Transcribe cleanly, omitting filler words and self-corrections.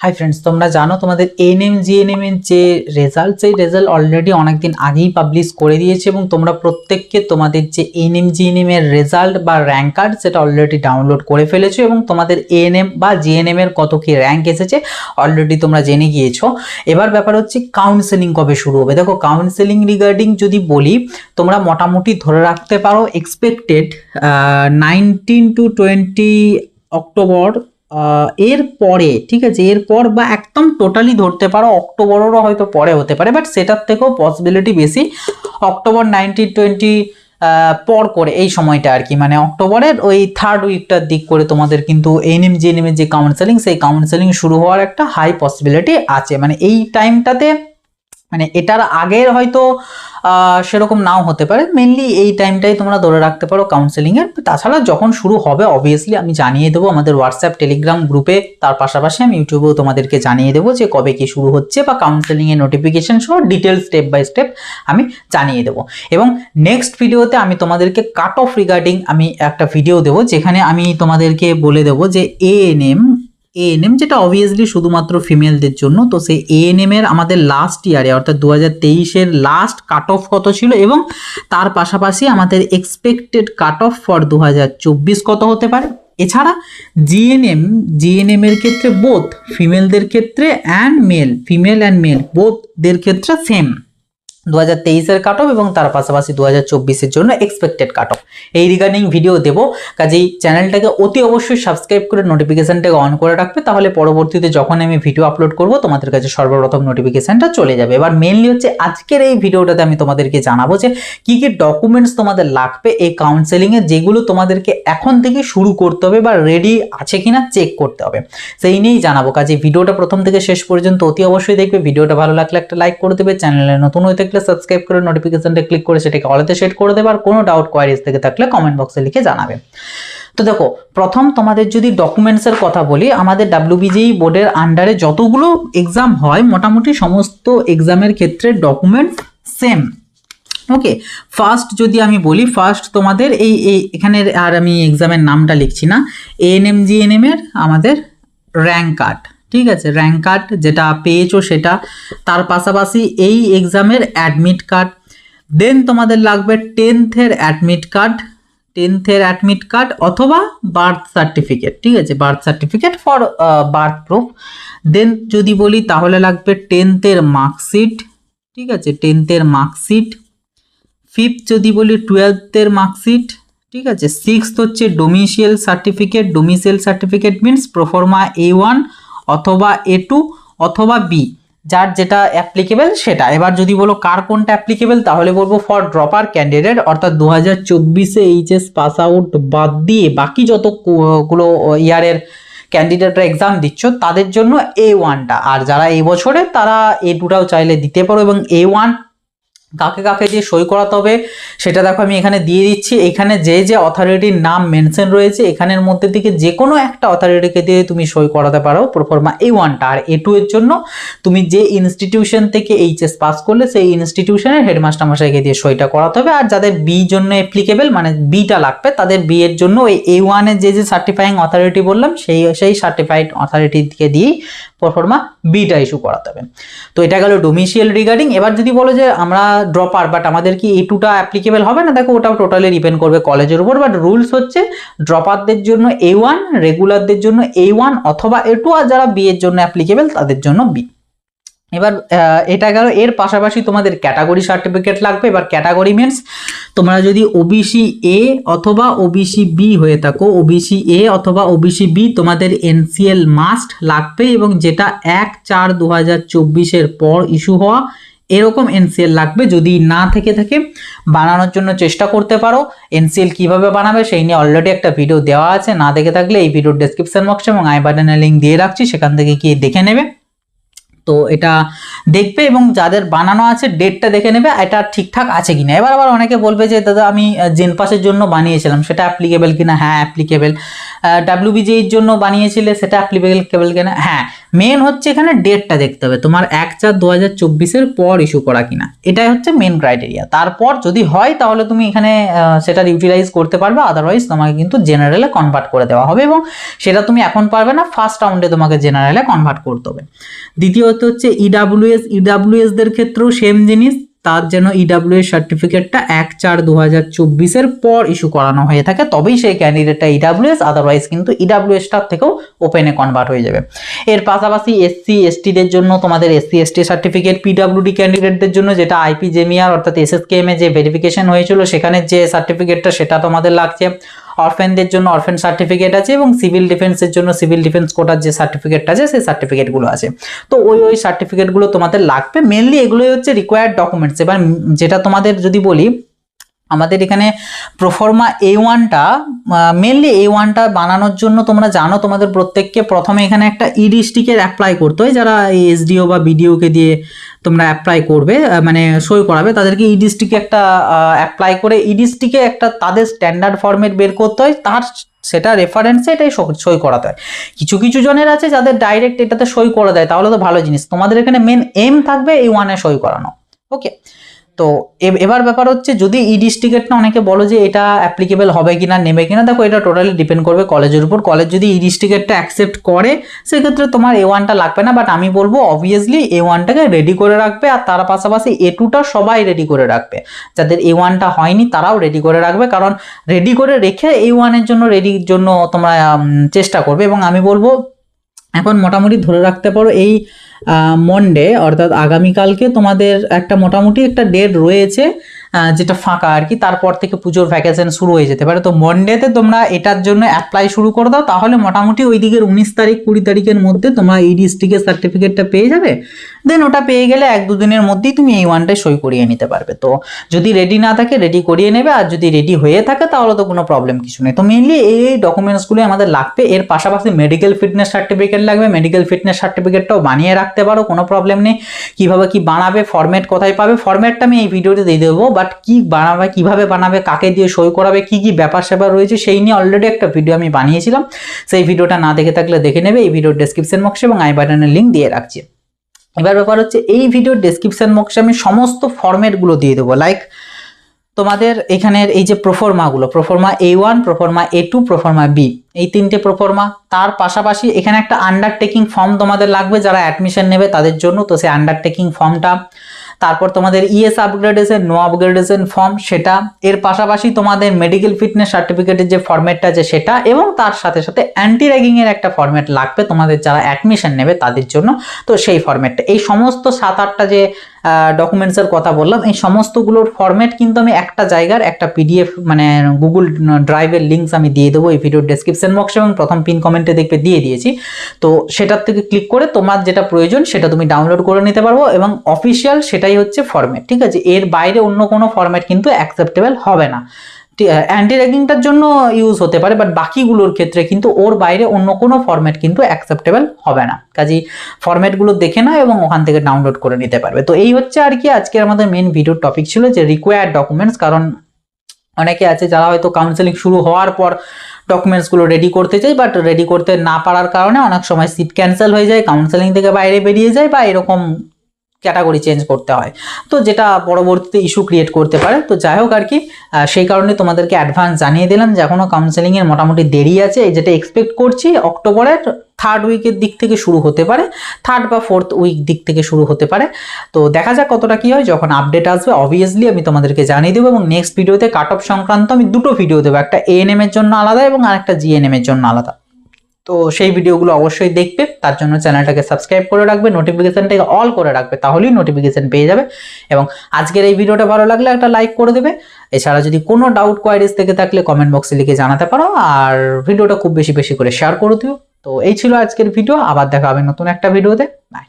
Hi friends, তোমরা জানো তোমাদের এএনএম জিএনএম এর যে রেজাল্ট, সেই রেজাল্ট অলরেডি অনেকদিন আগেই পাবলিশ করে দিয়েছে এবং তোমরা প্রত্যেককে তোমাদের যে এএনএম জিএনএম এর রেজাল্ট বা র্যাঙ্ক কার্ড সেটা অলরেডি ডাউনলোড করে ফেলেছো এবং তোমাদের এএনএম বা জিএনএম এর কত কি র্যাঙ্ক এসেছে অলরেডি তোমরা জেনে গিয়েছো। এবার ব্যাপার হচ্ছে কাউন্সেলিং কবে শুরু হবে। দেখো, কাউন্সেলিং রিগার্ডিং যদি বলি, তোমরা মোটামুটি ধরে রাখতে পারো এক্সপেক্টেড 19 to 20 অক্টোবর এর পরে, ঠিক আছে, এরপর বা একদম টোটালি ধরতে পারো অক্টোবরেরও হয়তো পরে হতে পারে, বাট সেটার থেকেও পসিবিলিটি বেশি অক্টোবর 19-20 পর করে এই সময়টা আর কি, মানে অক্টোবরের ওই থার্ড উইকটার দিক করে তোমাদের কিন্তু এএনএম জিএনএম এর যে কাউন্সেলিং, সেই কাউন্সেলিং শুরু হওয়ার একটা হাই পসিবিলিটি আছে। মানে এই টাইমটাতে, মানে এটার আগের হয়তো সেরকম নাও হতে পারে, মেনলি এই টাইমটাই তোমরা ধরে রাখতে পারো কাউন্সেলিংয়ের। তাছাড়া যখন শুরু হবে অবভিয়াসলি আমি জানিয়ে দেবো আমাদের হোয়াটসঅ্যাপ টেলিগ্রাম গ্রুপে, তার পাশাপাশি আমি ইউটিউবেও তোমাদেরকে জানিয়ে দেবো যে কবে কি শুরু হচ্ছে বা কাউন্সেলিংয়ের নোটিফিকেশন সহ ডিটেলস স্টেপ বাই স্টেপ আমি জানিয়ে দেবো। এবং নেক্সট ভিডিওতে আমি তোমাদেরকে কাট অফ রিগার্ডিং আমি একটা ভিডিও দেবো, যেখানে আমি তোমাদেরকে বলে দেবো যে এএনএম যেটা অবভিয়াসলি শুধুমাত্র ফিমেলদের জন্য, তো সেই এএনএম এর আমাদের লাস্ট ইয়ারে অর্থাৎ 2023-এর লাস্ট কাট অফ কত ছিল এবং তার পাশাপাশি আমাদের এক্সপেক্টেড কাট অফ ফর 2024 কত হতে পারে। এছাড়া জিএনএম এর ক্ষেত্রে বোথ ফিমেলদের ক্ষেত্রে ফিমেল অ্যান্ড মেল বোথদের ক্ষেত্রে সেম 2023-এর কাট অফ এবং তার পাশাপাশি 2024-এর জন্য এক্সপেক্টেড কাট অফ, এই রিগার্ডিং ভিডিও দেবো। কাজেই চ্যানেলটাকে অতি অবশ্যই সাবস্ক্রাইব করে নোটিফিকেশনটাকে অন করে রাখবে, তাহলে পরবর্তীতে যখন আমি ভিডিও আপলোড করব তোমাদের কাছে সর্বপ্রথম নোটিফিকেশনটা চলে যাবে। এবার মেনলি হচ্ছে আজকের এই ভিডিওটাতে আমি তোমাদেরকে জানাবো যে কি কি ডকুমেন্টস তোমাদের লাগবে এই কাউন্সেলিংয়ে, যেগুলো তোমাদেরকে এখন থেকে শুরু করতে হবে বা রেডি আছে কিনা চেক করতে হবে, সেই নিয়েই জানাবো। কাজেই ভিডিওটা প্রথম থেকে শেষ পর্যন্ত অতি অবশ্যই দেখবে। ভিডিওটা ভালো লাগলে একটা লাইক করে দেবে, চ্যানেলে নতুন হয়ে থাকলে সাবস্ক্রাইব করে নোটিফিকেশনটা ক্লিক করে সেটাকে অলেতে সেট করে দেবে, আর কোনো ডাউট কোয়ারিজ থেকে থাকলে কমেন্ট বক্সে লিখে জানাবে। তো দেখো, প্রথম তোমাদের যদি ডকুমেন্টসের কথা বলি, আমাদের WBJEE বোর্ডের আন্ডারে যতগুলো এক্সাম হয় মোটামুটি সমস্ত এক্সামের ক্ষেত্রে ডকুমেন্টস সেম। ওকে, ফার্স্ট যদি আমি বলি, ফার্স্ট তোমাদের এই এখানে, আর আমি এক্সামের নামটা লিখছি না, এএনএম জিএনএম এর আমাদের র্যাঙ্ক কার্ড, ঠিক আছে, র্যাঙ্ক কার্ড যেটা পেয়েছো সেটা, তার পাশাপাশি এই এক্সামের অ্যাডমিট কার্ড, দেন তোমাদের লাগবে 10th-এর অ্যাডমিট কার্ড অথবা বার্থ সার্টিফিকেট, ঠিক আছে, birth certificate for birth proof. Then যদি বলি তাহলে লাগবে 10th-এর মার্কশিট, ঠিক আছে, 10th-এর মার্কশিট। 5th যদি বলি 12th-এর মার্কশিট, ঠিক আছে। 6th হচ্ছে domicile certificate means proforma A1 অথবা A2 অথবা B, যার যেটা অ্যাপ্লিকেবল সেটা। এবার যদি বলো কার কোনটা অ্যাপ্লিকেবল, তাহলে বলবো ফর ড্রপার ক্যান্ডিডেট, অর্থাৎ 2024-এ এইচএস পাস আউট বাদ দিয়ে বাকি যতগুলো ইয়ারের ক্যান্ডিডেটরা এক্সাম দিচ্ছ তাদের জন্য A1টা, আর যারা এই বছরে তারা A2টাও চাইলে দিতে পারো। এবং A1 কাকে কাকে দিয়ে সই করাতে হবে সেটা দেখো আমি এখানে দিয়ে দিচ্ছি। এখানে যে যে অথরিটির নাম মেনশন রয়েছে এখানের মধ্যে থেকে যে কোনো একটা অথরিটিকে দিয়ে তুমি সই করাতে পারো প্রোফর্মা A1টা। আর A2 এর জন্য তুমি যে ইনস্টিটিউশন থেকে এইচএস পাস করলে সেই ইনস্টিটিউশনের হেডমাস্টার মশাইকে দিয়ে সইটা করাতে হবে। আর যাদের বি জন্য অ্যাপ্লিকেবল, মানে বিটা লাগবে, তাদের বি এর জন্য ওই A1 এর যে সার্টিফাইং অথরিটি বললাম সেই সার্টিফাইড অথরিটিকে দিয়েই প্রোফর্মা বিটা ইস্যু করাতে হবে। তো এটা গেল ডোমিসিয়াল রিগার্ডিং। এবার যদি বলো যে আমরা ড্রপার বাট আমাদের কি A2টা অ্যাপ্লিকেবল হবে না, দেখো ওটাও টোটালি ডিপেন্ড করবে কলেজের উপর, বাট রুলস হচ্ছে ড্রপারদের জন্য A1, রেগুলারদের জন্য A1 অথবা A2, আর যারা বি এর জন্য অ্যাপ্লিকেবল তাদের জন্য বি। এবার এটা গেল। এর পাশাপাশি তোমাদের ক্যাটাগরি সার্টিফিকেট লাগবে। এবার ক্যাটাগরি মিনস তোমরা যদি ওবিসি এ অথবা ওবিসি বি হয়ে থাকো, ওবিসি এ অথবা ওবিসি বি তোমাদের এনসিএল মাস্ট লাগবে, এবং যেটা 1/4/2024-এর পর ইস্যু হওয়া এরকম এনসিএল লাগবে। যদি না থেকে থাকে বানানোর জন্য চেষ্টা করতে পারো। এনসিএল কিভাবে বানাবে সেই নিয়ে অলরেডি একটা ভিডিও দেওয়া আছে, না দেখে থাকলে এই ভিডিওর ডেসক্রিপশন বক্সে এবং আই বাটনে লিঙ্ক দিয়ে রাখছি, সেখান থেকে গিয়ে দেখে নেবে। তো এটা দেখবে এবং যাদের বানানো আছে ডেটটা দেখে নেবে এটা ঠিকঠাক আছে কিনা। এবার আবার অনেকে বলবে যে দাদা আমি জেনপাসের জন্য বানিয়েছিলাম, সেটা অ্যাপ্লিকেবল কিনা? হ্যাঁ অ্যাপ্লিকেবল। ডাব্লিউবিজিএর জন্য বানিয়েছিলে, সেটা অ্যাপ্লিকেবল কিনা? হ্যাঁ। মেন হচ্ছে এখানে ডেটটা দেখতে হবে তোমার 1/4/2024 পর ইস্যু করা কিনা, এটাই হচ্ছে মেন ক্রাইটেরিয়া। তারপর যদি হয় তাহলে তুমি এখানে সেটা ইউটিলাইজ করতে পারবে, আদারওয়াইজ তোমাকে কিন্তু জেনারেলে কনভার্ট করে দেওয়া হবে এবং সেটা তুমি এখন পারবে না, ফার্স্ট রাউন্ডে তোমাকে জেনারেলে কনভার্ট করতে হবে। দ্বিতীয়ত হচ্ছে ইডাব্লিউএসদের ক্ষেত্রেও সেম জিনিস, তার জন্য ইডাব্লিউএস সার্টিফিকেটটা 1/4/2024 পর ইস্যু করানো হয়ে থাকে, তবেই সেই ক্যান্ডিডেটটা ইডাব্লিউএস, আদারওয়াইজ কিন্তু ইডাব্লিউএসটার থেকেও ওপেনে কনভার্ট হয়ে যাবে। এর পাশাপাশি SC/STদের জন্য তোমাদের SC/ST সার্টিফিকেট, পিডাব্লিউডি ক্যান্ডিডেটদের জন্য যেটা আইপিজেমিআর অর্থাৎ SSKM এ যে ভেরিফিকেশন হয়েছিল সেখানে যে সার্টিফিকেটটা সেটা তোমাদের লাগছে। অরফেনদের জন্য অরফেন সার্টিফিকেট আছে এবং সিভিল ডিফেন্সের জন্য সিভিল ডিফেন্স কোটার যে সার্টিফিকেটটা আছে সেই সার্টিফিকেটগুলো আছে। তো ওই সার্টিফিকেটগুলো তোমাদের লাগবে, মেনলি এগুলোই হচ্ছে রিকোয়ার্ড ডকুমেন্টস। এবার যেটা তোমাদের যদি বলি, আমাদের এখানে প্রোফর্মা A1টা মেনলি A1টা বানানোর জন্য তোমরা জানো তোমাদের প্রত্যেককে প্রথমে এখানে একটা ইডিস্টিকের অ্যাপ্লাই করতে হয়, যারা এসডিও বা বিডিওকে দিয়ে তোমরা অ্যাপ্লাই করবে মানে সই করাবে তাদেরকে ইডিস্টিকে একটা অ্যাপ্লাই করে ইডিস্টিকে একটা তাদের স্ট্যান্ডার্ড ফরম্যাট বের করতে হয়, তার সেটা রেফারেন্সে এটাই সই করাতে হয়। কিছু কিছু জনের আছে যাদের ডাইরেক্ট এটাতে সই করে দেয়, তাহলে তো ভালো জিনিস। তোমাদের এখানে মেন এম থাকবে A1 এ সই করানো। ওকে, তো এবার ব্যাপার হচ্ছে যদি ইডিস্টিকেটটা অনেকে বলো যে এটা অ্যাপ্লিকেবল হবে কিনা, নেবে কিনা, দেখো এটা টোটালি ডিপেন্ড করবে কলেজের উপর। কলেজ যদি ইডিস্টিকেটটা অ্যাকসেপ্ট করে সেক্ষেত্রে তোমার A1টা লাগবে না, বাট আমি বলবো অবভিয়াসলি A1টাকে রেডি করে রাখবে, আর তার পাশাপাশি A2টা সবাই রেডি করে রাখবে। যাদের A1টা হয়নি তারাও রেডি করে রাখবে, কারণ রেডি করে রেখে A1 এর জন্য রেডির জন্য তোমরা চেষ্টা করবে। এবং আমি বলবো এখন মোটামুটি ধরে রাখতে পারো এই মন্ডে অর্থাৎ আগামীকালকে তোমাদের একটা মোটামুটি একটা ডেট রয়েছে যেটা ফাঁকা আর কি, তারপর থেকে পুজোর ভ্যাকেশন শুরু হয়ে যেতে পারে। তো মন্ডেতে তোমরা এটার জন্য অ্যাপ্লাই শুরু করে দাও, তাহলে মোটামুটি ওই দিকের 19 তারিখ 20 তারিখের মধ্যে তোমরা ইডিস্টিকের সার্টিফিকেটটা পেয়ে যাবে। দেন ওটা পেয়ে গেলে 1-2 দিনের মধ্যেই তুমি A1টায় সই করিয়ে নিতে পারবে। তো যদি রেডি না থাকে রেডি করিয়ে নেবে, আর যদি রেডি হয়ে থাকে তাহলে তো কোনো প্রবলেম কিছু নেই। তো মেইনলি এই ডকুমেন্টসগুলো আমাদের লাগবে। এর পাশাপাশি মেডিকেল ফিটনেস সার্টিফিকেট লাগবে, মেডিকেল ফিটনেস সার্টিফিকেটটাও বানিয়ে রাখতে পারো, কোনো প্রবলেম নেই। কিভাবে কি বানাবে, ফরম্যাট কোথায় পাবে, ফরম্যাটটা আমি এই ভিডিওতে দিয়ে দেবো, বাট কি বানাবে, কিভাবে বানাবে, কাকে দিয়ে সই করাবে, কি কি ব্যাপার স্যাপার রয়েছে সেই নিয়ে অলরেডি একটা ভিডিও আমি বানিয়েছিলাম। সেই ভিডিওটা না দেখে থাকলে দেখে নেবে, এই ভিডিওর ডেসক্রিপশন বক্সে এবং আই বাটনের লিঙ্ক দিয়ে রাখছি। এবার ব্যাপার হচ্ছে এই ভিডিওর ডেসক্রিপশন বক্সে আমি সমস্ত ফরম্যাটগুলো দিয়ে দেবো, লাইক তোমাদের এখানের এই যে প্রোফর্মাগুলো, proforma A1, proforma A2, proforma B, এই 3টে প্রোফর্মা। তার পাশাপাশি এখানে একটা আন্ডারটেকিং ফর্ম তোমাদের লাগবে যারা অ্যাডমিশন নেবে তাদের জন্য, তো সেই আন্ডারটেকিং ফর্মটা। তারপর তোমাদের ES upgradation, no upgradation form সেটা। এর পাশাপাশি তোমাদের মেডিকেল ফিটনেস সার্টিফিকেটের যে ফরম্যাটটা আছে সেটা, এবং তার সাথে সাথে অ্যান্টি র্যাগিং এর একটা ফরম্যাট লাগবে তোমাদের যারা অ্যাডমিশন নেবে তাদের জন্য, তো সেই ফরম্যাটটা। এই সমস্ত 7-8টা যে ডকুমেন্টসের কথা বললাম, এই সমস্তগুলোর ফরম্যাট কিন্তু আমি একটা জায়গার একটা PDF মানে গুগল ড্রাইভের লিঙ্কস আমি দিয়ে দেবো এই ভিডিওর ডেসক্রিপশন বক্সে এবং প্রথম পিন কমেন্টে দেখবে দিয়ে দিয়েছি। তো সেটার থেকে ক্লিক করে তোমার যেটা প্রয়োজন সেটা তুমি ডাউনলোড করে নিতে পারবো, এবং অফিসিয়াল সেটাই হচ্ছে ফরম্যাট, ঠিক আছে? এর বাইরে অন্য কোনো ফরম্যাট কিন্তু অ্যাকসেপ্টেবল হবে না। অ্যান্টি র্যাগিংটার জন্য ইউজ হতে পারে, বাট বাকিগুলোর ক্ষেত্রে কিন্তু ওর বাইরে অন্য কোনো ফরম্যাট কিন্তু অ্যাকসেপ্টেবল হবে না। কাজেই ফরম্যাটগুলো দেখে নাও এবং ওখান থেকে ডাউনলোড করে নিতে পারবে। তো এই হচ্ছে আর কি আজকের আমাদের মেন ভিডিওর টপিক ছিল যে রিকোয়ার্ড ডকুমেন্টস। কারণ অনেকে আছে যারা হয়তো কাউন্সেলিং শুরু হওয়ার পর ডকুমেন্টসগুলো রেডি করতে চাই, বাট রেডি করতে না পারার কারণে অনেক সময় সিট ক্যান্সেল হয়ে যায়, কাউন্সেলিং থেকে বাইরে বেরিয়ে যায়, বা এরকম ক্যাটাগরি চেঞ্জ করতে হয়, তো যেটা পরবর্তীতে ইস্যু ক্রিয়েট করতে পারে। তো যাই হোক আর কি, সেই কারণে তোমাদেরকে অ্যাডভান্স জানিয়ে দিলাম যে এখনো কাউন্সেলিংয়ের মোটামুটি দেরি আছে। যেটা এক্সপেক্ট করছি অক্টোবরের 3rd উইকের দিক থেকে শুরু হতে পারে, 3rd বা 4th উইক দিক থেকে শুরু হতে পারে। তো দেখা যাক কতটা কি হয়, যখন আপডেট আসবে অবভিয়াসলি আমি তোমাদেরকে জানিয়ে দেবো। এবং নেক্সট ভিডিওতে কাট অফ সংক্রান্ত আমি 2টো ভিডিও দেবো, একটা ANM এর জন্য আলাদা এবং আরেকটা GNM এর জন্য আলাদা। তো সেই ভিডিওগুলো অবশ্যই দেখবে, তার জন্য চ্যানেলটাকে সাবস্ক্রাইব করে রাখবে, নোটিফিকেশনটাকে অল করে রাখবে, তাহলেই নোটিফিকেশন পেয়ে যাবে। এবং আজকের এই ভিডিওটা ভালো লাগলে একটা লাইক করে দেবে। এছাড়া যদি কোনো ডাউট কোয়ারিজ থেকে থাকলে কমেন্ট বক্সে লিখে জানাতে পারো, আর ভিডিওটা খুব বেশি বেশি করে শেয়ার করে দিও। তো এই ছিল আজকের ভিডিও, আবার দেখা হবে নতুন একটা ভিডিওতে। বাই।